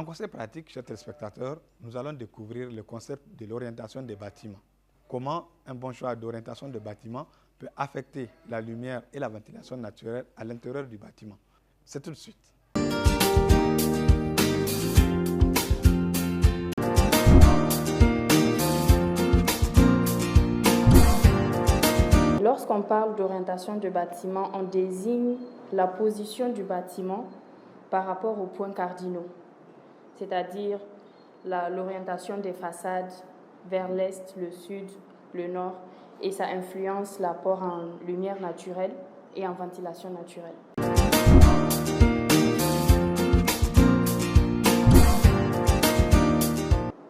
En conseil pratique, chers téléspectateurs, nous allons découvrir le concept de l'orientation des bâtiments. Comment un bon choix d'orientation de bâtiment peut affecter la lumière et la ventilation naturelle à l'intérieur du bâtiment. C'est tout de suite. Lorsqu'on parle d'orientation de bâtiment, on désigne la position du bâtiment par rapport aux points cardinaux, c'est-à-dire l'orientation des façades vers l'est, le sud, le nord, et ça influence l'apport en lumière naturelle et en ventilation naturelle.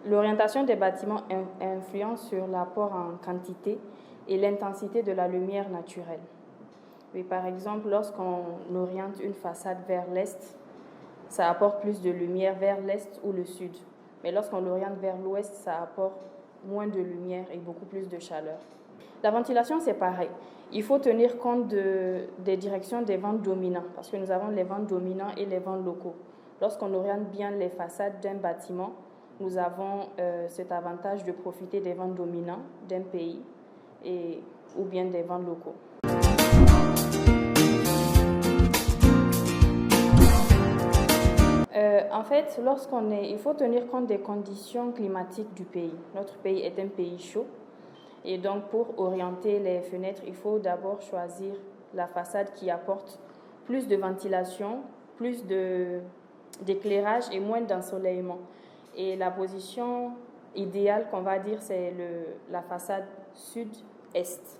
L'orientation des bâtiments influence sur l'apport en quantité et l'intensité de la lumière naturelle. Oui, par exemple, lorsqu'on oriente une façade vers l'est, ça apporte plus de lumière vers l'est ou le sud. Mais lorsqu'on l'oriente vers l'ouest, ça apporte moins de lumière et beaucoup plus de chaleur. La ventilation, c'est pareil. Il faut tenir compte des directions des vents dominants, parce que nous avons les vents dominants et les vents locaux. Lorsqu'on oriente bien les façades d'un bâtiment, nous avons cet avantage de profiter des vents dominants d'un pays ou bien des vents locaux. En fait, il faut tenir compte des conditions climatiques du pays. Notre pays est un pays chaud et donc pour orienter les fenêtres, il faut d'abord choisir la façade qui apporte plus de ventilation, plus d'éclairage et moins d'ensoleillement. Et la position idéale qu'on va dire, c'est la façade sud-est.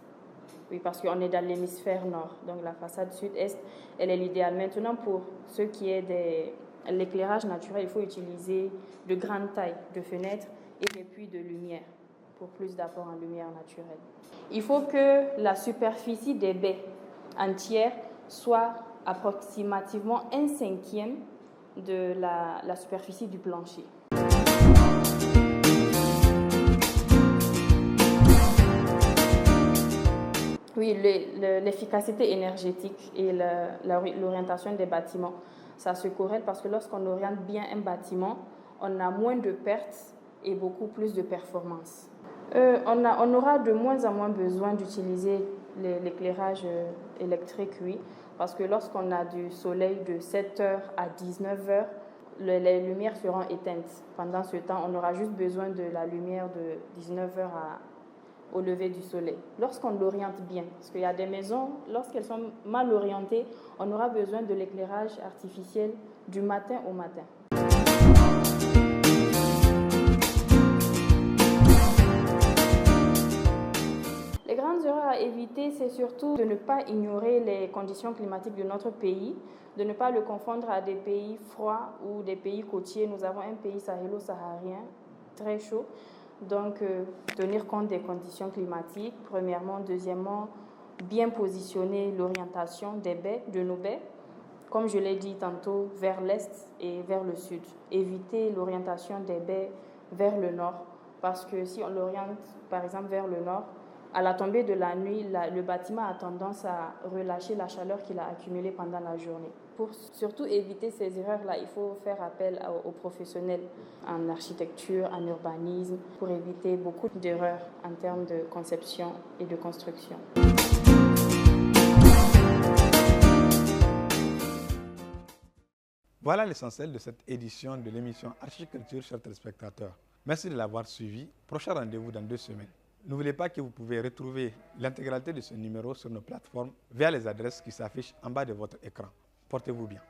Oui, parce qu'on est dans l'hémisphère nord. Donc la façade sud-est, elle est l'idéale. Maintenant, pour ce qui est de l'éclairage naturel, il faut utiliser de grandes tailles de fenêtres et des puits de lumière pour plus d'apport en lumière naturelle. Il faut que la superficie des baies entières soit approximativement 1/5 de la superficie du plancher. Oui, l'efficacité énergétique et l'orientation des bâtiments, ça se corrèle parce que lorsqu'on oriente bien un bâtiment, on a moins de pertes et beaucoup plus de performance. On aura de moins en moins besoin d'utiliser l'éclairage électrique, oui, parce que lorsqu'on a du soleil de 7h à 19h, les lumières seront éteintes. Pendant ce temps, on aura juste besoin de la lumière de 19h au lever du soleil. Lorsqu'on l'oriente bien, parce qu'il y a des maisons, lorsqu'elles sont mal orientées, on aura besoin de l'éclairage artificiel du matin au matin. Les grandes erreurs à éviter, c'est surtout de ne pas ignorer les conditions climatiques de notre pays, de ne pas le confondre à des pays froids ou des pays côtiers. Nous avons un pays sahélo-saharien très chaud. Donc, tenir compte des conditions climatiques, premièrement. Deuxièmement, bien positionner l'orientation de nos baies, comme je l'ai dit tantôt, vers l'est et vers le sud. Éviter l'orientation des baies vers le nord, parce que si on l'oriente, par exemple, vers le nord, à la tombée de la nuit, le bâtiment a tendance à relâcher la chaleur qu'il a accumulée pendant la journée. Pour surtout éviter ces erreurs-là, il faut faire appel aux professionnels en architecture, en urbanisme, pour éviter beaucoup d'erreurs en termes de conception et de construction. Voilà l'essentiel de cette édition de l'émission Archiculture, chers téléspectateurs. Merci de l'avoir suivi. Prochain rendez-vous dans 2 semaines. N'oubliez pas que vous pouvez retrouver l'intégralité de ce numéro sur nos plateformes via les adresses qui s'affichent en bas de votre écran. Portez-vous bien.